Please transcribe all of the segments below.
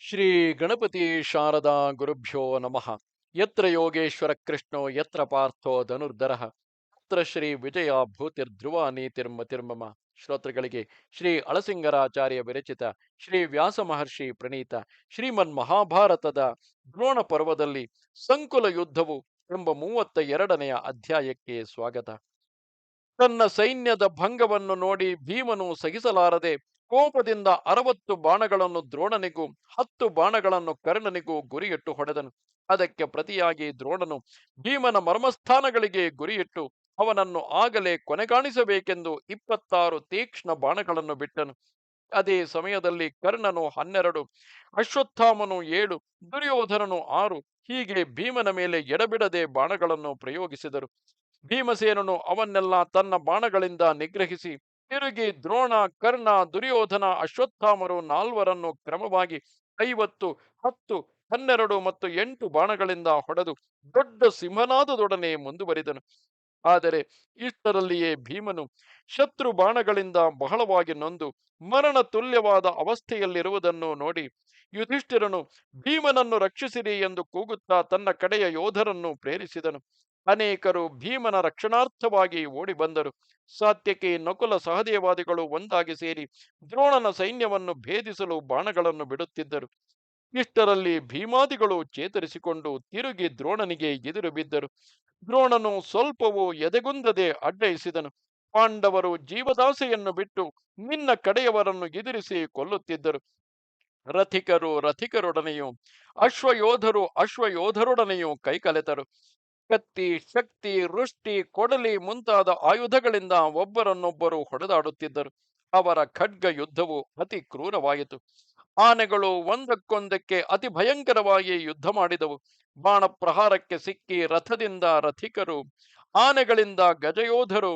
ಶ್ರೀ ಗಣಪತಿ ಶಾರದಾ ಗುರುಭ್ಯೋ ನಮಃ. ಯತ್ರ ಯೋಗೇಶ್ವರ ಕೃಷ್ಣೋ ಯತ್ರ ಪಾರ್ಥೋ ಧನುರ್ಧರಃ ತತ್ರ ಶ್ರೀ ವಿಜಯ ಭೂತಿರ್ಧ್ರುವ ನೀತಿರ್ಮತಿರ್ಮಮ. ಶ್ರೋತೃಗಳಿಗೆ ಶ್ರೀ ಅಳಸಿಂಗರಾಚಾರ್ಯ ವಿರಚಿತ ಶ್ರೀ ವ್ಯಾಸ ಮಹರ್ಷಿ ಪ್ರಣೀತ ಶ್ರೀಮನ್ ಮಹಾಭಾರತದ ದ್ರೋಣ ಪರ್ವದಲ್ಲಿ ಸಂಕುಲ ಯುದ್ಧವು ಎಂಬ 32ನೆಯ ಅಧ್ಯಾಯಕ್ಕೆ ಸ್ವಾಗತ. ತನ್ನ ಸೈನ್ಯದ ಭಂಗವನ್ನು ನೋಡಿ ಭೀಮನು ಸಹಿಸಲಾರದೆ ಕೋಪದಿಂದ 60 ಬಾಣಗಳನ್ನು ದ್ರೋಣನಿಗೂ 10 ಬಾಣಗಳನ್ನು ಕರ್ಣನಿಗೂ ಗುರಿಯಿಟ್ಟು ಹೊಡೆದನು. ಅದಕ್ಕೆ ಪ್ರತಿಯಾಗಿ ದ್ರೋಣನು ಭೀಮನ ಮರ್ಮಸ್ಥಾನಗಳಿಗೆ ಗುರಿಯಿಟ್ಟು ಅವನನ್ನು ಆಗಲೇ ಕೊನೆಗಾಣಿಸಬೇಕೆಂದು 26 ತೀಕ್ಷ್ಣ ಬಾಣಗಳನ್ನು ಬಿಟ್ಟನು. ಅದೇ ಸಮಯದಲ್ಲಿ ಕರ್ಣನು 12, ಅಶ್ವತ್ಥಾಮನು 7, ದುರ್ಯೋಧನನು 6 ಹೀಗೆ ಭೀಮನ ಮೇಲೆ ಎಡಬಿಡದೆ ಬಾಣಗಳನ್ನು ಪ್ರಯೋಗಿಸಿದರು. ಭೀಮಸೇನನು ಅವನ್ನೆಲ್ಲ ತನ್ನ ಬಾಣಗಳಿಂದ ನಿಗ್ರಹಿಸಿ ತಿರುಗಿ ದ್ರೋಣ, ಕರ್ಣ, ದುರ್ಯೋಧನ, ಅಶ್ವತ್ಥಾಮರು 4ರನ್ನು ಕ್ರಮವಾಗಿ 50, 10, 12 ಮತ್ತು 8 ಬಾಣಗಳಿಂದ ಹೊಡೆದು ದೊಡ್ಡ ಸಿಂಹನಾದದೊಡನೆ ಮುಂದುವರಿದನು. ಆದರೆ ಇಷ್ಟರಲ್ಲಿಯೇ ಭೀಮನು ಶತ್ರು ಬಾಣಗಳಿಂದ ಬಹಳವಾಗಿ ನೊಂದು ಮರಣ ತುಲ್ಯವಾದ ಅವಸ್ಥೆಯಲ್ಲಿರುವುದನ್ನು ನೋಡಿ ಯುಧಿಷ್ಠಿರನು ಭೀಮನನ್ನು ರಕ್ಷಿಸಿರಿ ಎಂದು ಕೂಗುತ್ತಾ ತನ್ನ ಕಡೆಯ ಯೋಧರನ್ನು ಪ್ರೇರಿಸಿದನು. ಅನೇಕರು ಭೀಮನ ರಕ್ಷಣಾರ್ಥವಾಗಿ ಓಡಿ ಬಂದರು. ಸಾತ್ಯಕಿ, ನಕುಲ, ಸಹದೇವಾದಿಗಳು ಒಂದಾಗಿ ಸೇರಿ ದ್ರೋಣನ ಸೈನ್ಯವನ್ನು ಭೇದಿಸಲು ಬಾಣಗಳನ್ನು ಬಿಡುತ್ತಿದ್ದರು. ಇಷ್ಟರಲ್ಲಿ ಭೀಮಾದಿಗಳು ಚೇತರಿಸಿಕೊಂಡು ತಿರುಗಿ ದ್ರೋಣನಿಗೆ ಎದುರು ಬಿದ್ದರು. ದ್ರೋಣನು ಸ್ವಲ್ಪವೂ ಎದೆಗುಂದದೆ ಅಡ್ಡಯಿಸಿದನು. ಪಾಂಡವರು ಜೀವದಾಸೆಯನ್ನು ಬಿಟ್ಟು ನಿನ್ನ ಕಡೆಯವರನ್ನು ಎದುರಿಸಿ ಕೊಲ್ಲುತ್ತಿದ್ದರು. ರಥಿಕರು ರಥಿಕರೊಡನೆಯೂ ಅಶ್ವಯೋಧರು ಅಶ್ವಯೋಧರೊಡನೆಯೂ ಕೈಕಲೆತರು. ಕತ್ತಿ, ಶಕ್ತಿ, ವೃಷ್ಟಿ, ಕೊಡಲಿ ಮುಂತಾದ ಆಯುಧಗಳಿಂದ ಒಬ್ಬರನ್ನೊಬ್ಬರು ಹೊಡೆದಾಡುತ್ತಿದ್ದರು. ಅವರ ಖಡ್ಗ ಯುದ್ಧವು ಅತಿ ಕ್ರೂರವಾಯಿತು. ಆನೆಗಳು ಒಂದಕ್ಕೊಂದಕ್ಕೆ ಅತಿ ಭಯಂಕರವಾಗಿ ಯುದ್ಧ ಮಾಡಿದವು. ಬಾಣ ಪ್ರಹಾರಕ್ಕೆ ಸಿಕ್ಕಿ ರಥದಿಂದ ರಥಿಕರು, ಆನೆಗಳಿಂದ ಗಜಯೋಧರು,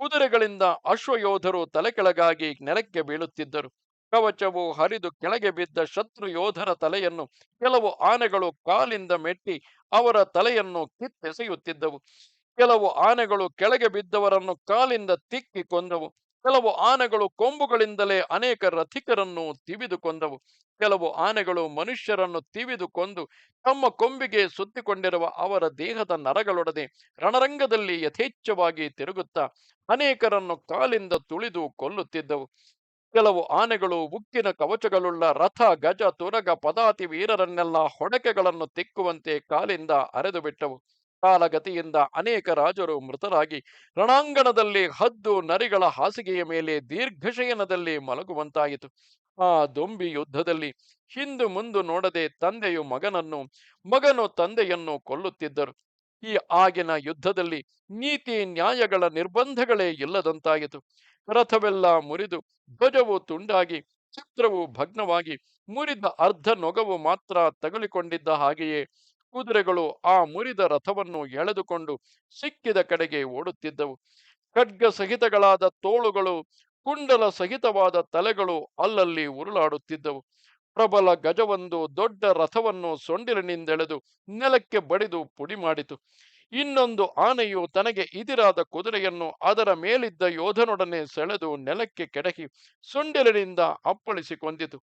ಕುದುರೆಗಳಿಂದ ಅಶ್ವಯೋಧರು ತಲೆಕೆಳಗಾಗಿ ನೆಲಕ್ಕೆ ಬೀಳುತ್ತಿದ್ದರು. ಕವಚವು ಹರಿದು ಕೆಳಗೆ ಬಿದ್ದ ಶತ್ರು ಯೋಧರ ತಲೆಯನ್ನು ಕೆಲವು ಆನೆಗಳು ಕಾಲಿಂದ ಮೆಟ್ಟಿ ಅವರ ತಲೆಯನ್ನು ಕಿತ್ತೆಸೆಯುತ್ತಿದ್ದವು. ಕೆಲವು ಆನೆಗಳು ಕೆಳಗೆ ಬಿದ್ದವರನ್ನು ಕಾಲಿಂದ ತಿಕ್ಕಿ ಕೊಂದವು. ಕೆಲವು ಆನೆಗಳು ಕೊಂಬುಗಳಿಂದಲೇ ಅನೇಕ ರಥಿಕರನ್ನು ತಿವಿದು ಕೊಂದವು. ಕೆಲವು ಆನೆಗಳು ಮನುಷ್ಯರನ್ನು ತಿವಿದು ಕೊಂದು ತಮ್ಮ ಕೊಂಬಿಗೆ ಸುತ್ತಿಕೊಂಡಿರುವ ಅವರ ದೇಹದ ನರಗಳೊಡನೆ ರಣರಂಗದಲ್ಲಿ ಯಥೇಚ್ಛವಾಗಿ ತಿರುಗುತ್ತಾ ಅನೇಕರನ್ನು ಕಾಲಿಂದ ತುಳಿದು ಕೊಲ್ಲುತ್ತಿದ್ದವು. ಕೆಲವು ಆನೆಗಳು ಉಕ್ಕಿನ ಕವಚಗಳುಳ್ಳ ರಥ, ಗಜ, ತುರಗ, ಪದಾತಿ ವೀರರನ್ನೆಲ್ಲ ಹೊಡಕೆಗಳನ್ನು ತಿಕ್ಕುವಂತೆ ಕಾಲಿಂದ ಅರೆದು ಬಿಟ್ಟವು. ಕಾಲಗತಿಯಿಂದ ಅನೇಕ ರಾಜರು ಮೃತರಾಗಿ ರಣಾಂಗಣದಲ್ಲಿ ಹದ್ದು ನರಿಗಳ ಹಾಸಿಗೆಯ ಮೇಲೆ ದೀರ್ಘಶಯನದಲ್ಲಿ ಮಲಗುವಂತಾಯಿತು. ಆ ದೊಂಬಿ ಯುದ್ಧದಲ್ಲಿ ಹಿಂದು ಮುಂದು ನೋಡದೆ ತಂದೆಯು ಮಗನನ್ನು, ಮಗನು ತಂದೆಯನ್ನು ಕೊಲ್ಲುತ್ತಿದ್ದರು. ಈ ಆಗಿನ ಯುದ್ಧದಲ್ಲಿ ನೀತಿ ನ್ಯಾಯಗಳ ನಿರ್ಬಂಧಗಳೇ ಇಲ್ಲದಂತಾಯಿತು. ರಥವೆಲ್ಲ ಮುರಿದು ಧ್ವಜವು ತುಂಡಾಗಿ ಚಿತ್ರವು ಭಗ್ನವಾಗಿ ಮುರಿದ ಅರ್ಧ ನೊಗವು ಮಾತ್ರ ತಗುಲಿಕೊಂಡಿದ್ದ ಹಾಗೆಯೇ ಕುದುರೆಗಳು ಆ ಮುರಿದ ರಥವನ್ನು ಎಳೆದುಕೊಂಡು ಸಿಕ್ಕಿದ ಕಡೆಗೆ ಓಡುತ್ತಿದ್ದವು. ಖಡ್ಗ ಸಹಿತಗಳಾದ ತೋಳುಗಳು, ಕುಂಡಲ ಸಹಿತವಾದ ತಲೆಗಳು ಅಲ್ಲಲ್ಲಿ ಉರುಳಾಡುತ್ತಿದ್ದವು. ಪ್ರಬಲ ಗಜವೊಂದು ದೊಡ್ಡ ರಥವನ್ನು ಸೊಂಡಿಲಿನಿಂದೆಳೆದು ನೆಲಕ್ಕೆ ಬಡಿದು ಪುಡಿ ಮಾಡಿತು. ಇನ್ನೊಂದು ಆನೆಯು ತನಗೆ ಇದಿರಾದ ಕುದುರೆಯನ್ನು ಅದರ ಮೇಲಿದ್ದ ಯೋಧನೊಡನೆ ಸೆಳೆದು ನೆಲಕ್ಕೆ ಕೆಡಹಿ ಸೊಂಡಿಲಿನಿಂದ ಅಪ್ಪಳಿಸಿ ಕೊಂದಿತು.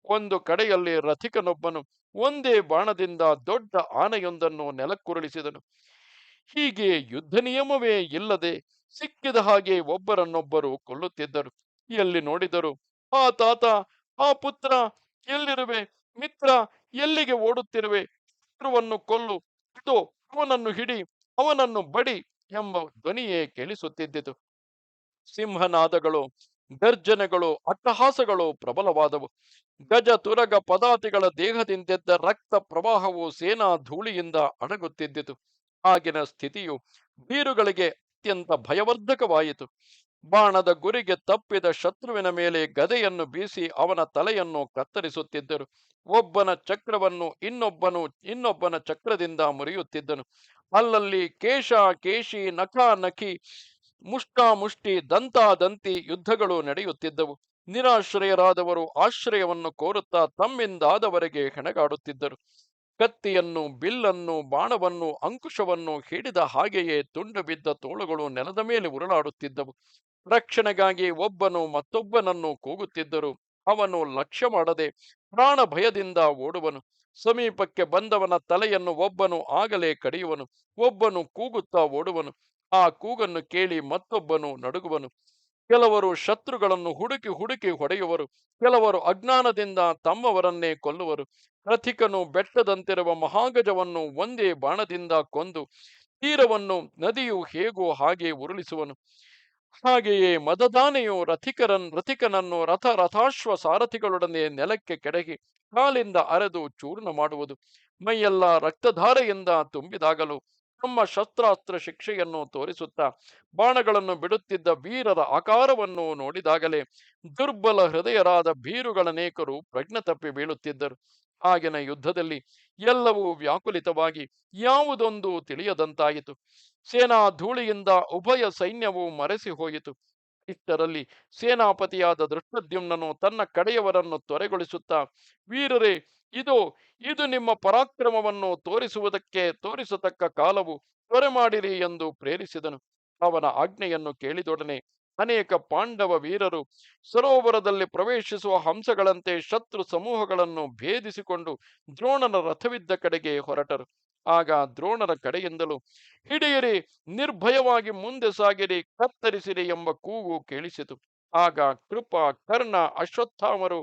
ಒಂದು ಕಡೆಯಲ್ಲಿ ರಥಿಕನೊಬ್ಬನು ಒಂದೇ ಬಾಣದಿಂದ ದೊಡ್ಡ ಆನೆಯೊಂದನ್ನು ನೆಲಕ್ಕುರುಳಿಸಿದನು. ಹೀಗೆ ಯುದ್ಧ ನಿಯಮವೇ ಇಲ್ಲದೆ ಸಿಕ್ಕಿದ ಹಾಗೆ ಒಬ್ಬರನ್ನೊಬ್ಬರು ಕೊಲ್ಲುತ್ತಿದ್ದರು. ಎಲ್ಲಿ ನೋಡಿದರು ಆ ತಾತ, ಆ ಪುತ್ರ, ಎಲ್ಲಿರುವೆ ಮಿತ್ರ, ಎಲ್ಲಿಗೆ ಓಡುತ್ತಿರುವೆ, ಶತ್ರುವನ್ನು ಕೊಲ್ಲು, ಇದೋ ಅವನನ್ನು ಹಿಡಿ, ಅವನನ್ನು ಬಡಿ ಎಂಬ ಧ್ವನಿಯೇ ಕೇಳಿಸುತ್ತಿದ್ದಿತು. ಸಿಂಹನಾದಗಳು, ಗರ್ಜನೆಗಳು, ಅಟ್ಟಹಾಸಗಳು ಪ್ರಬಲವಾದವು. ಗಜ, ತುರಗ, ಪದಾತಿಗಳ ದೇಹದಿಂದೆದ್ದ ರಕ್ತ ಪ್ರವಾಹವು ಸೇನಾ ಧೂಳಿಯಿಂದ ಅಡಗುತ್ತಿದ್ದಿತು. ಆಗಿನ ಸ್ಥಿತಿಯು ಬೀರುಗಳಿಗೆ ಅತ್ಯಂತ ಭಯವರ್ಧಕವಾಯಿತು. ಬಾಣದ ಗುರಿಗೆ ತಪ್ಪಿದ ಶತ್ರುವಿನ ಮೇಲೆ ಗದೆಯನ್ನು ಬೀಸಿ ಅವನ ತಲೆಯನ್ನು ಕತ್ತರಿಸುತ್ತಿದ್ದರು. ಒಬ್ಬನ ಚಕ್ರವನ್ನು ಇನ್ನೊಬ್ಬನ ಚಕ್ರದಿಂದ ಮುರಿಯುತ್ತಿದ್ದನು. ಅಲ್ಲಲ್ಲಿ ಕೇಶ, ಕೇಶಿ, ನಖ, ನಖಿ, ಮುಷ್ಟಾಮುಷ್ಟಿ, ದಂತಾದಂತಿ ಯುದ್ಧಗಳು ನಡೆಯುತ್ತಿದ್ದವು. ನಿರಾಶ್ರಯರಾದವರು ಆಶ್ರಯವನ್ನು ಕೋರುತ್ತಾ ತಮ್ಮಿಂದಾದವರೆಗೆ ಹೆಣಗಾಡುತ್ತಿದ್ದರು. ಕತ್ತಿಯನ್ನು, ಬಿಲ್ಲನ್ನು, ಬಾಣವನ್ನು, ಅಂಕುಶವನ್ನು ಹಿಡಿದ ಹಾಗೆಯೇ ತುಂಡು ಬಿದ್ದ ತೋಳುಗಳು ನೆಲದ ಮೇಲೆ ಉರುಳಾಡುತ್ತಿದ್ದವು. ರಕ್ಷಣೆಗಾಗಿ ಒಬ್ಬನು ಮತ್ತೊಬ್ಬನನ್ನು ಕೂಗುತ್ತಿದ್ದರು. ಅವನು ಲಕ್ಷ್ಯ ಮಾಡದೆ ಪ್ರಾಣ ಭಯದಿಂದ ಓಡುವನು. ಸಮೀಪಕ್ಕೆ ಬಂದವನ ತಲೆಯನ್ನು ಒಬ್ಬನು ಆಗಲೇ ಕಡಿಯುವನು. ಒಬ್ಬನು ಕೂಗುತ್ತಾ ಓಡುವನು. ಆ ಕೂಗನ್ನು ಕೇಳಿ ಮತ್ತೊಬ್ಬನು ನಡುಗುವನು. ಕೆಲವರು ಶತ್ರುಗಳನ್ನು ಹುಡುಕಿ ಹುಡುಕಿ ಹೊಡೆಯುವರು. ಕೆಲವರು ಅಜ್ಞಾನದಿಂದ ತಮ್ಮವರನ್ನೇ ಕೊಲ್ಲುವರು. ರಥಿಕನು ಬೆಟ್ಟದಂತಿರುವ ಮಹಾಗಜವನ್ನು ಒಂದೇ ಬಾಣದಿಂದ ಕೊಂದು ತೀರವನ್ನು ನದಿಯು ಹೇಗೋ ಹಾಗೆ ಉರುಳಿಸುವನು. ಹಾಗೆಯೇ ಮದದಾನೆಯು ರಥಿಕನನ್ನು ರಥಾಶ್ವ ಸಾರಥಿಗಳೊಡನೆ ನೆಲಕ್ಕೆ ಕೆಡಗಿ ಕಾಲಿಂದ ಅರೆದು ಚೂರ್ಣ ಮಾಡುವುದು. ಮೈಯೆಲ್ಲ ರಕ್ತಧಾರೆಯಿಂದ ತುಂಬಿದಾಗಲೂ ತಮ್ಮ ಶಸ್ತ್ರಾಸ್ತ್ರ ಶಿಕ್ಷೆಯನ್ನು ತೋರಿಸುತ್ತಾ ಬಾಣಗಳನ್ನು ಬಿಡುತ್ತಿದ್ದ ವೀರರ ಆಕಾರವನ್ನು ನೋಡಿದಾಗಲೇ ದುರ್ಬಲ ಹೃದಯರಾದ ಭೀರುಗಳನೇಕರು ಪ್ರಜ್ಞೆ ತಪ್ಪಿ ಬೀಳುತ್ತಿದ್ದರು. ಆಗಿನ ಯುದ್ಧದಲ್ಲಿ ಎಲ್ಲವೂ ವ್ಯಾಕುಲಿತವಾಗಿ ಯಾವುದೊಂದು ತಿಳಿಯದಂತಾಯಿತು. ಸೇನಾ ಧೂಳಿಯಿಂದ ಉಭಯ ಸೈನ್ಯವು ಮರೆಸಿ ಹೋಯಿತು. ಇಷ್ಟರಲ್ಲಿ ಸೇನಾಪತಿಯಾದ ದೃಷ್ಟದ್ಯುಮ್ನನು ತನ್ನ ಕಡೆಯವರನ್ನು ತೊರೆಗೊಳಿಸುತ್ತಾ, ವೀರರೇ, ಇದು ಇದು ನಿಮ್ಮ ಪರಾಕ್ರಮವನ್ನು ತೋರಿಸತಕ್ಕ ಕಾಲವು, ತ್ವರೆ ಮಾಡಿರಿ ಎಂದು ಪ್ರೇರಿಸಿದನು. ಅವನ ಆಜ್ಞೆಯನ್ನು ಕೇಳಿದೊಡನೆ ಅನೇಕ ಪಾಂಡವ ವೀರರು ಸರೋವರದಲ್ಲಿ ಪ್ರವೇಶಿಸುವ ಹಂಸಗಳಂತೆ ಶತ್ರು ಸಮೂಹಗಳನ್ನು ಭೇದಿಸಿಕೊಂಡು ದ್ರೋಣನ ರಥವಿದ್ದ ಕಡೆಗೆ ಹೊರಟರು. ಆಗ ದ್ರೋಣರ ಕಡೆಯಿಂದಲೂ ಹಿಡಿಯಿರಿ, ನಿರ್ಭಯವಾಗಿ ಮುಂದೆ ಸಾಗಿರಿ, ಕತ್ತರಿಸಿರಿ ಎಂಬ ಕೂಗು ಕೇಳಿಸಿತು. ಆಗ ಕೃಪ, ಕರ್ಣ, ಅಶ್ವತ್ಥಾಮರು,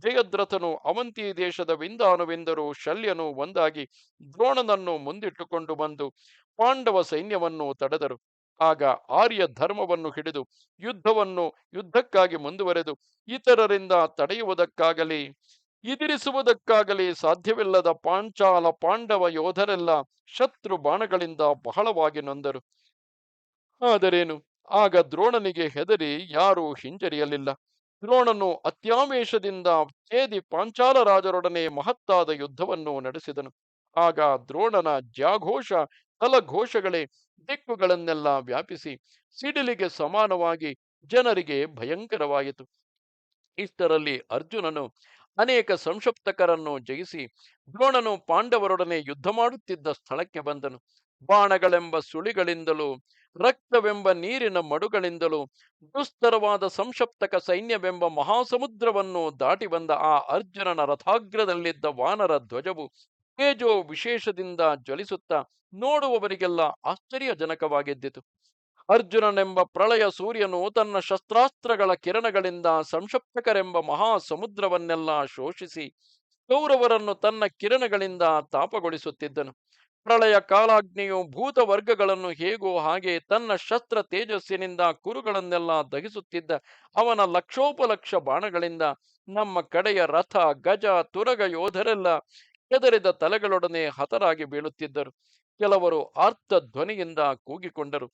ಜಯದ್ರಥನು, ಅವಂತಿ ದೇಶದ ವಿಂದಾನುವಿಂದರು, ಶಲ್ಯನು ಒಂದಾಗಿ ದ್ರೋಣನನ್ನು ಮುಂದಿಟ್ಟುಕೊಂಡು ಬಂದು ಪಾಂಡವ ಸೈನ್ಯವನ್ನು ತಡೆದರು. ಆಗ ಆರ್ಯ ಧರ್ಮವನ್ನು ಹಿಡಿದು ಯುದ್ಧಕ್ಕಾಗಿ ಮುಂದುವರೆದು ಇತರರಿಂದ ತಡೆಯುವುದಕ್ಕಾಗಲಿ ಎದುರಿಸುವುದಕ್ಕಾಗಲಿ ಸಾಧ್ಯವಿಲ್ಲದ ಪಾಂಚಾಲ ಪಾಂಡವ ಯೋಧರೆಲ್ಲ ಶತ್ರು ಬಾಣಗಳಿಂದ ಬಹಳವಾಗಿ ನೊಂದರು. ಆದರೇನು, ಆಗ ದ್ರೋಣನಿಗೆ ಹೆದರಿ ಯಾರೂ ಹಿಂಜರಿಯಲಿಲ್ಲ. ದ್ರೋಣನು ಅತ್ಯಾವೇಶದಿಂದ ಛೇದಿ ಪಾಂಚಾಲ ರಾಜರೊಡನೆ ಮಹತ್ತಾದ ಯುದ್ಧವನ್ನು ನಡೆಸಿದನು. ಆಗ ದ್ರೋಣನ ಜಾಘೋಷ ತಲಘೋಷಗಳೇ ದಿಕ್ಕುಗಳನ್ನೆಲ್ಲ ವ್ಯಾಪಿಸಿ ಸಿಡಿಲಿಗೆ ಸಮಾನವಾಗಿ ಜನರಿಗೆ ಭಯಂಕರವಾಯಿತು. ಇಷ್ಟರಲ್ಲಿ ಅರ್ಜುನನು ಅನೇಕ ಸಂಶಪ್ತಕರನ್ನು ಜಯಿಸಿ ದ್ರೋಣನು ಪಾಂಡವರೊಡನೆ ಯುದ್ಧ ಮಾಡುತ್ತಿದ್ದ ಸ್ಥಳಕ್ಕೆ ಬಂದನು. ಬಾಣಗಳೆಂಬ ಸುಳಿಗಳಿಂದಲೂ ರಕ್ತವೆಂಬ ನೀರಿನ ಮಡುಗಳಿಂದಲೂ ದುಸ್ತರವಾದ ಸಂಶಪ್ತಕ ಸೈನ್ಯವೆಂಬ ಮಹಾಸಮುದ್ರವನ್ನು ದಾಟಿ ಬಂದ ಆ ಅರ್ಜುನನ ರಥಾಗ್ರದಲ್ಲಿದ್ದ ವಾನರ ಧ್ವಜವು ತೇಜೋ ವಿಶೇಷದಿಂದ ಜ್ವಲಿಸುತ್ತಾ ನೋಡುವವರಿಗೆಲ್ಲ ಆಶ್ಚರ್ಯಜನಕವಾಗಿದ್ದಿತು. ಅರ್ಜುನನೆಂಬ ಪ್ರಳಯ ಸೂರ್ಯನು ತನ್ನ ಶಸ್ತ್ರಾಸ್ತ್ರಗಳ ಕಿರಣಗಳಿಂದ ಸಂಶಪ್ತಕರೆಂಬ ಮಹಾ ಸಮುದ್ರವನ್ನೆಲ್ಲ ಶೋಷಿಸಿ ಕೌರವರನ್ನು ತನ್ನ ಕಿರಣಗಳಿಂದ ತಾಪಗೊಳಿಸುತ್ತಿದ್ದನು. ಪ್ರಳಯ ಕಾಲಾಗ್ನಿಯು ಭೂತ ವರ್ಗಗಳನ್ನು ಹೇಗೋ ಹಾಗೆ ತನ್ನ ಶಸ್ತ್ರ ತೇಜಸ್ಸಿನಿಂದ ಕುರುಗಳನ್ನೆಲ್ಲ ದಹಿಸುತ್ತಿದ್ದ ಅವನ ಲಕ್ಷೋಪಲಕ್ಷ ಬಾಣಗಳಿಂದ ನಮ್ಮ ಕಡೆಯ ರಥ, ಗಜ, ತುರಗ ಯೋಧರೆಲ್ಲ ಕೆದರಿದ ತಲೆಗಳೊಡನೆ ಹತರಾಗಿ ಬೀಳುತ್ತಿದ್ದರು. ಕೆಲವರು ಆರ್ತ ಧ್ವನಿಯಿಂದ ಕೂಗಿಕೊಂಡರು.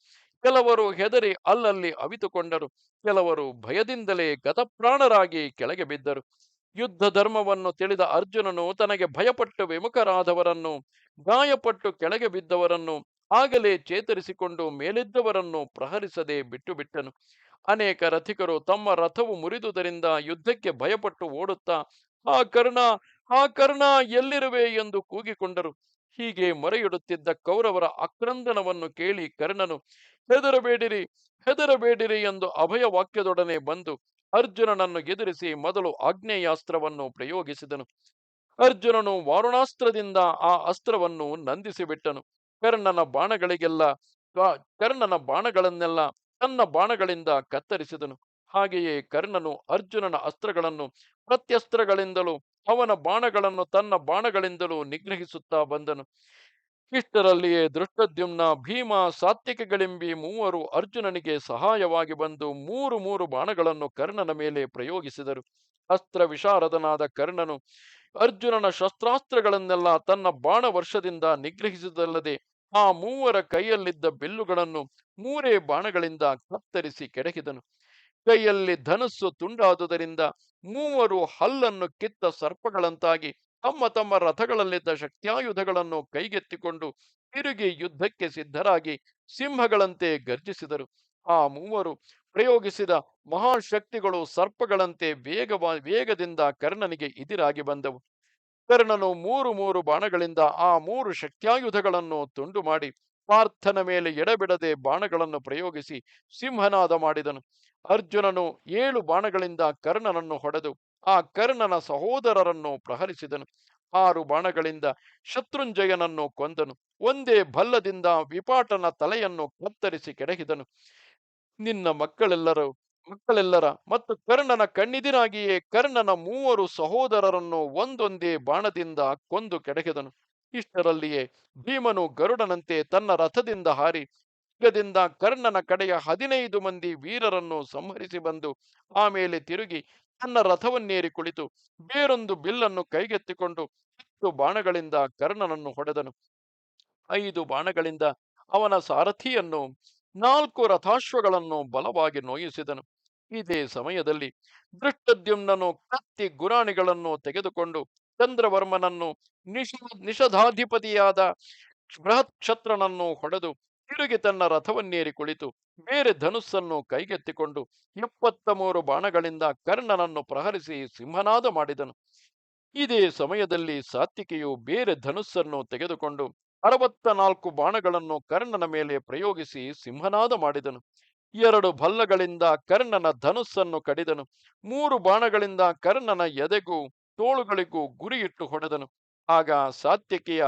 ಕೆಲವರು ಹೆದರಿ ಅಲ್ಲಲ್ಲಿ ಅವಿತುಕೊಂಡರು. ಕೆಲವರು ಭಯದಿಂದಲೇ ಗತಪ್ರಾಣರಾಗಿ ಕೆಳಗೆ ಬಿದ್ದರು. ಯುದ್ಧ ಧರ್ಮವನ್ನು ತಿಳಿದ ಅರ್ಜುನನು ತನಗೆ ಭಯಪಟ್ಟು ವಿಮುಖರಾದವರನ್ನು, ಗಾಯಪಟ್ಟು ಕೆಳಗೆ ಬಿದ್ದವರನ್ನು, ಆಗಲೇ ಚೇತರಿಸಿಕೊಂಡು ಮೇಲಿದ್ದವರನ್ನು ಪ್ರಹರಿಸದೆ ಬಿಟ್ಟು ಬಿಟ್ಟನು. ಅನೇಕ ರಥಿಕರು ತಮ್ಮ ರಥವು ಮುರಿದುದರಿಂದ ಯುದ್ಧಕ್ಕೆ ಭಯಪಟ್ಟು ಓಡುತ್ತಾ ಆ ಕರ್ಣ, ಆ ಕರ್ಣ ಎಲ್ಲಿರುವೆ ಎಂದು ಕೂಗಿಕೊಂಡರು. ಹೀಗೆ ಮೊರೆಯಿಡುತ್ತಿದ್ದ ಕೌರವರ ಆಕ್ರಂದನವನ್ನು ಕೇಳಿ ಕರ್ಣನು ಹೆದರಬೇಡಿರಿ, ಹೆದರಬೇಡಿರಿ ಎಂದು ಅಭಯ ವಾಕ್ಯದೊಡನೆ ಬಂದು ಅರ್ಜುನನನ್ನು ಎದುರಿಸಿ ಮೊದಲು ಆಗ್ನೇಯಾಸ್ತ್ರವನ್ನು ಪ್ರಯೋಗಿಸಿದನು. ಅರ್ಜುನನು ವಾರುಣಾಸ್ತ್ರದಿಂದ ಆ ಅಸ್ತ್ರವನ್ನು ನಂದಿಸಿಬಿಟ್ಟನು. ಕರ್ಣನ ಬಾಣಗಳನ್ನೆಲ್ಲ ತನ್ನ ಬಾಣಗಳಿಂದ ಕತ್ತರಿಸಿದನು. ಹಾಗೆಯೇ ಕರ್ಣನು ಅರ್ಜುನನ ಅಸ್ತ್ರಗಳನ್ನು ಪ್ರತ್ಯಸ್ತ್ರಗಳಿಂದಲೂ ಅವನ ಬಾಣಗಳನ್ನು ತನ್ನ ಬಾಣಗಳಿಂದಲೂ ನಿಗ್ರಹಿಸುತ್ತಾ ಬಂದನು. ಇಷ್ಟರಲ್ಲಿಯೇ ದೃಷ್ಟದ್ಯುಮ್ನ, ಭೀಮ, ಸಾತ್ಯಕಿಗಳೆಂಬಿ ಮೂವರು ಅರ್ಜುನನಿಗೆ ಸಹಾಯವಾಗಿ ಬಂದು ಮೂರು ಮೂರು ಬಾಣಗಳನ್ನು ಕರ್ಣನ ಮೇಲೆ ಪ್ರಯೋಗಿಸಿದರು. ಅಸ್ತ್ರ ವಿಶಾರದನಾದ ಕರ್ಣನು ಅರ್ಜುನನ ಶಸ್ತ್ರಾಸ್ತ್ರಗಳನ್ನೆಲ್ಲ ತನ್ನ ಬಾಣ ವರ್ಷದಿಂದ ನಿಗ್ರಹಿಸಿದಲ್ಲದೆ ಆ ಮೂವರ ಕೈಯಲ್ಲಿದ್ದ ಬಿಲ್ಲುಗಳನ್ನು ಮೂರೇ ಬಾಣಗಳಿಂದ ಕತ್ತರಿಸಿ ಕೆಡಹಿದನು. ಕೈಯಲ್ಲಿ ಧನುಸ್ಸು ತುಂಡಾದುದರಿಂದ ಮೂವರು ಹಲ್ಲನ್ನು ಕಿತ್ತ ಸರ್ಪಗಳಂತಾಗಿ ತಮ್ಮ ತಮ್ಮ ರಥಗಳಲ್ಲಿದ್ದ ಶಕ್ತ್ಯಾಯುಧಗಳನ್ನು ಕೈಗೆತ್ತಿಕೊಂಡು ತಿರುಗಿ ಯುದ್ಧಕ್ಕೆ ಸಿದ್ಧರಾಗಿ ಸಿಂಹಗಳಂತೆ ಗರ್ಜಿಸಿದರು. ಆ ಮೂವರು ಪ್ರಯೋಗಿಸಿದ ಮಹಾಶಕ್ತಿಗಳು ಸರ್ಪಗಳಂತೆ ವೇಗದಿಂದ ಕರ್ಣನಿಗೆ ಎದುರಾಗಿ ಬಂದವು. ಕರ್ಣನು ಮೂರು ಮೂರು ಬಾಣಗಳಿಂದ ಆ ಮೂರು ಶಕ್ತ್ಯಾಯುಧಗಳನ್ನು ತುಂಡು ಮಾಡಿ ಪಾರ್ಥನ ಮೇಲೆ ಎಡಬಿಡದೆ ಬಾಣಗಳನ್ನು ಪ್ರಯೋಗಿಸಿ ಸಿಂಹನಾದ ಮಾಡಿದನು. ಅರ್ಜುನನು 7 ಬಾಣಗಳಿಂದ ಕರ್ಣನನ್ನು ಹೊಡೆದು ಆ ಕರ್ಣನ ಸಹೋದರರನ್ನು ಪ್ರಹರಿಸಿದನು. 6 ಬಾಣಗಳಿಂದ ಶತ್ರುಂಜಯನನ್ನು ಕೊಂದನು. ಒಂದೇ ಭಲ್ಲದಿಂದ ವಿಪಾಟನ ತಲೆಯನ್ನು ಕತ್ತರಿಸಿ ಕೆಡಹಿದನು. ನಿನ್ನ ಮಕ್ಕಳೆಲ್ಲರ ಮತ್ತು ಕರ್ಣನ ಕಣ್ಣಿದಿರಾಗಿಯೇ ಕರ್ಣನ 3 ಸಹೋದರರನ್ನು ಒಂದೊಂದೇ ಬಾಣದಿಂದ ಕೊಂದು ಕೆಡಹಿದನು. ಇಷ್ಟರಲ್ಲಿಯೇ ಭೀಮನು ಗರುಡನಂತೆ ತನ್ನ ರಥದಿಂದ ಹಾರಿ ವೇಗದಿಂದ ಕರ್ಣನ ಕಡೆಯ 15 ಮಂದಿ ವೀರರನ್ನು ಸಂಹರಿಸಿ ಬಂದು ಆಮೇಲೆ ತಿರುಗಿ ತನ್ನ ರಥವನ್ನೇರಿ ಕುಳಿತು ಬೇರೊಂದು ಬಿಲ್ಲನ್ನು ಕೈಗೆತ್ತಿಕೊಂಡು 10 ಬಾಣಗಳಿಂದ ಕರ್ಣನನ್ನು ಹೊಡೆದನು. 5 ಬಾಣಗಳಿಂದ ಅವನ ಸಾರಥಿಯನ್ನು 4 ರಥಾಶ್ವಗಳನ್ನು ಬಲವಾಗಿ ನೋಯಿಸಿದನು. ಇದೇ ಸಮಯದಲ್ಲಿ ದೃಷ್ಟದ್ಯುಮ್ನನು ಕತ್ತಿ ಗುರಾಣಿಗಳನ್ನು ತೆಗೆದುಕೊಂಡು ಚಂದ್ರವರ್ಮನನ್ನು ನಿಷಧಾಧಿಪತಿಯಾದ ಬೃಹತ್ ಕ್ಷತ್ರನನ್ನು ಹೊಡೆದು ತಿರುಗಿ ತನ್ನ ರಥವನ್ನೇರಿ ಕುಳಿತು ಬೇರೆ ಧನುಸ್ಸನ್ನು ಕೈಗೆತ್ತಿಕೊಂಡು 73 ಬಾಣಗಳಿಂದ ಕರ್ಣನನ್ನು ಪ್ರಹರಿಸಿ ಸಿಂಹನಾದ ಮಾಡಿದನು. ಇದೇ ಸಮಯದಲ್ಲಿ ಸಾತ್ವಿಕೆಯು ಬೇರೆ ಧನುಸ್ಸನ್ನು ತೆಗೆದುಕೊಂಡು 64 ಬಾಣಗಳನ್ನು ಕರ್ಣನ ಮೇಲೆ ಪ್ರಯೋಗಿಸಿ ಸಿಂಹನಾದ ಮಾಡಿದನು. 2 ಭಲ್ಲಗಳಿಂದ ಕರ್ಣನ ಧನುಸ್ಸನ್ನು ಕಡಿದನು. 3 ಬಾಣಗಳಿಂದ ಕರ್ಣನ ಎದೆಗೂ ತೋಳುಗಳಿಗೂ ಗುರಿಯಿಟ್ಟು ಹೊಡೆದನು. ಆಗ ಸಾತ್ಯಕಿಯ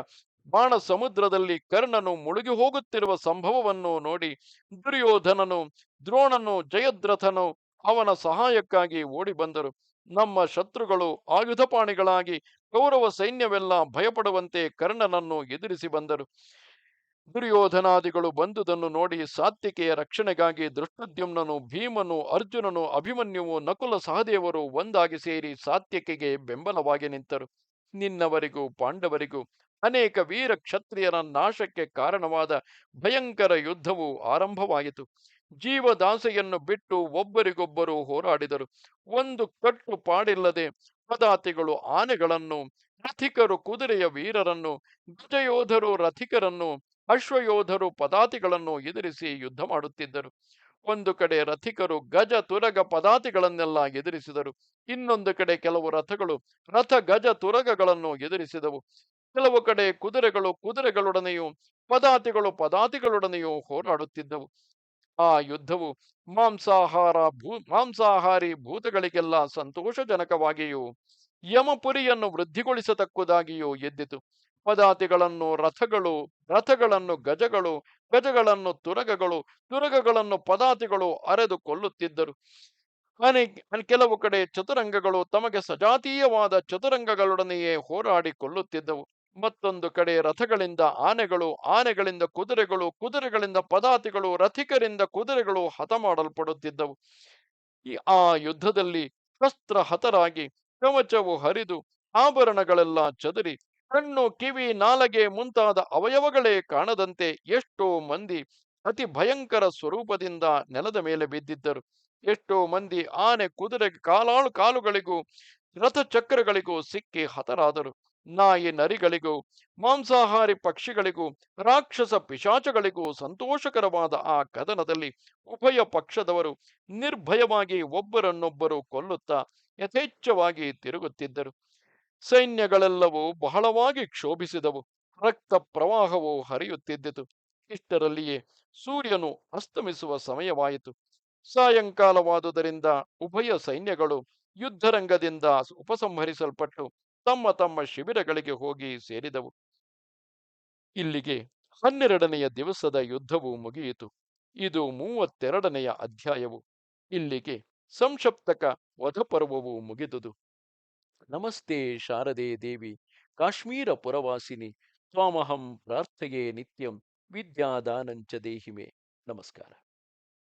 ಬಾಣ ಸಮುದ್ರದಲ್ಲಿ ಕರ್ಣನು ಮುಳುಗಿ ಹೋಗುತ್ತಿರುವ ಸಂಭವವನ್ನು ನೋಡಿ ದುರ್ಯೋಧನನು, ದ್ರೋಣನು, ಜಯದ್ರಥನು ಅವನ ಸಹಾಯಕ್ಕಾಗಿ ಓಡಿ ಬಂದರು. ನಮ್ಮ ಶತ್ರುಗಳು ಆಯುಧಪಾಣಿಗಳಾಗಿ ಕೌರವ ಸೈನ್ಯವೆಲ್ಲ ಭಯಪಡುವಂತೆ ಕರ್ಣನನ್ನು ಎದುರಿಸಿ ಬಂದರು. ದುರ್ಯೋಧನಾದಿಗಳು ಬಂದುದನ್ನು ನೋಡಿ ಸಾತ್ವಿಕೆಯ ರಕ್ಷಣೆಗಾಗಿ ದೃಷ್ಟದ್ಯುಮ್ನನು, ಭೀಮನು, ಅರ್ಜುನನು, ಅಭಿಮನ್ಯುವು, ನಕುಲ ಸಹದೇವರು ಒಂದಾಗಿ ಸೇರಿ ಸಾತ್ಯಕಿಗೆ ಬೆಂಬಲವಾಗಿ ನಿಂತರು. ನಿನ್ನವರಿಗೂ ಪಾಂಡವರಿಗೂ ಅನೇಕ ವೀರ ಕ್ಷತ್ರಿಯರ ನಾಶಕ್ಕೆ ಕಾರಣವಾದ ಭಯಂಕರ ಯುದ್ಧವು ಆರಂಭವಾಯಿತು. ಜೀವದಾಸೆಯನ್ನು ಬಿಟ್ಟು ಒಬ್ಬರಿಗೊಬ್ಬರು ಹೋರಾಡಿದರು. ಒಂದು ಕಟ್ಟು ಪಾಡಿಲ್ಲದೆ ಪದಾತಿಗಳು ಆನೆಗಳನ್ನು, ರಥಿಕರು ಕುದುರೆಯ ವೀರರನ್ನು, ಗಜಯೋಧರು ರಥಿಕರನ್ನು, ಅಶ್ವಯೋಧರು ಪದಾತಿಗಳನ್ನು ಎದುರಿಸಿ ಯುದ್ಧ ಮಾಡುತ್ತಿದ್ದರು. ಒಂದು ಕಡೆ ರಥಿಕರು ಗಜ ತುರಗ ಪದಾತಿಗಳನ್ನೆಲ್ಲ ಎದುರಿಸಿದರು. ಇನ್ನೊಂದು ಕಡೆ ಕೆಲವು ರಥಗಳು ರಥ ಗಜ ತುರಗಗಳನ್ನು ಎದುರಿಸಿದವು. ಕೆಲವು ಕಡೆ ಕುದುರೆಗಳು ಕುದುರೆಗಳೊಡನೆಯೂ ಪದಾತಿಗಳೊಡನೆಯೂ ಹೋರಾಡುತ್ತಿದ್ದವು. ಆ ಯುದ್ಧವು ಮಾಂಸಾಹಾರಿ ಭೂತಗಳಿಗೆಲ್ಲ ಸಂತೋಷಜನಕವಾಗಿಯೂ ಯಮಪುರಿಯನ್ನು ವೃದ್ಧಿಗೊಳಿಸತಕ್ಕುದಾಗಿಯೂ ಎದ್ದಿತು. ಪದಾತಿಗಳನ್ನು ರಥಗಳನ್ನು ಗಜಗಳು, ಗಜಗಳನ್ನು ತುರಗಗಳನ್ನು ಪದಾತಿಗಳು ಅರೆದು ಕೊಲ್ಲುತ್ತಿದ್ದರು. ಕೆಲವು ಕಡೆ ಚತುರಂಗಗಳು ತಮಗೆ ಸಜಾತೀಯವಾದ ಚತುರಂಗಗಳೊಡನೆಯೇ ಹೋರಾಡಿ ಕೊಲ್ಲುತ್ತಿದ್ದವು. ಮತ್ತೊಂದು ಕಡೆ ರಥಗಳಿಂದ ಆನೆಗಳು, ಆನೆಗಳಿಂದ ಕುದುರೆಗಳು, ಕುದುರೆಗಳಿಂದ ಪದಾತಿಗಳು, ರಥಿಕರಿಂದ ಕುದುರೆಗಳು ಹತ ಮಾಡಲ್ಪಡುತ್ತಿದ್ದವು. ಆ ಯುದ್ಧದಲ್ಲಿ ಶಸ್ತ್ರ ಹತರಾಗಿ ಕವಚವು ಹರಿದು ಆಭರಣಗಳೆಲ್ಲ ಚದುರಿ ಕಣ್ಣು, ಕಿವಿ, ನಾಲಗೆ ಮುಂತಾದ ಅವಯವಗಳೇ ಕಾಣದಂತೆ ಎಷ್ಟೋ ಮಂದಿ ಅತಿ ಭಯಂಕರ ಸ್ವರೂಪದಿಂದ ನೆಲದ ಮೇಲೆ ಬಿದ್ದಿದ್ದರು. ಎಷ್ಟೋ ಮಂದಿ ಆನೆ, ಕುದುರೆ ಕಾಲುಗಳಿಗೂ ರಥಚಕ್ರಗಳಿಗೂ ಸಿಕ್ಕಿ ಹತರಾದರು. ನಾಯಿ ನರಿಗಳಿಗೂ ಮಾಂಸಾಹಾರಿ ಪಕ್ಷಿಗಳಿಗೂ ರಾಕ್ಷಸ ಪಿಶಾಚಗಳಿಗೂ ಸಂತೋಷಕರವಾದ ಆ ಕದನದಲ್ಲಿ ಉಭಯ ಪಕ್ಷದವರು ನಿರ್ಭಯವಾಗಿ ಒಬ್ಬರನ್ನೊಬ್ಬರು ಕೊಲ್ಲುತ್ತಾ ಯಥೇಚ್ಛವಾಗಿ ತಿರುಗುತ್ತಿದ್ದರು. ಸೈನ್ಯಗಳೆಲ್ಲವೂ ಬಹಳವಾಗಿ ಕ್ಷೋಭಿಸಿದವು. ರಕ್ತ ಪ್ರವಾಹವು ಹರಿಯುತ್ತಿದ್ದಿತು. ಇಷ್ಟರಲ್ಲಿಯೇ ಸೂರ್ಯನು ಅಸ್ತಮಿಸುವ ಸಮಯವಾಯಿತು. ಸಾಯಂಕಾಲವಾದುದರಿಂದ ಉಭಯ ಸೈನ್ಯಗಳು ಯುದ್ಧರಂಗದಿಂದ ಉಪಸಂಹರಿಸಲ್ಪಟ್ಟು ತಮ್ಮ ತಮ್ಮ ಶಿಬಿರಗಳಿಗೆ ಹೋಗಿ ಸೇರಿದವು. ಇಲ್ಲಿಗೆ 12ನೆಯ ದಿವಸದ ಯುದ್ಧವು ಮುಗಿಯಿತು. ಇದು 32ನೆಯ ಅಧ್ಯಾಯವು. ಇಲ್ಲಿಗೆ ಸಂಕ್ಷಪ್ತಕ ವಧಪರ್ವವು ಮುಗಿದುದು. ನಮಸ್ತೆ ಶಾರದೆ ದೇವಿ, ಕಾಶ್ಮೀರ ಪುರವಾಸಿನಿ, ತ್ವಾಮಹಂ ಪ್ರಾರ್ಥಯೇ ನಿತ್ಯಂ, ವಿದ್ಯಾದಾನಂಚ ದೇಹಿಮೆ. ನಮಸ್ಕಾರ.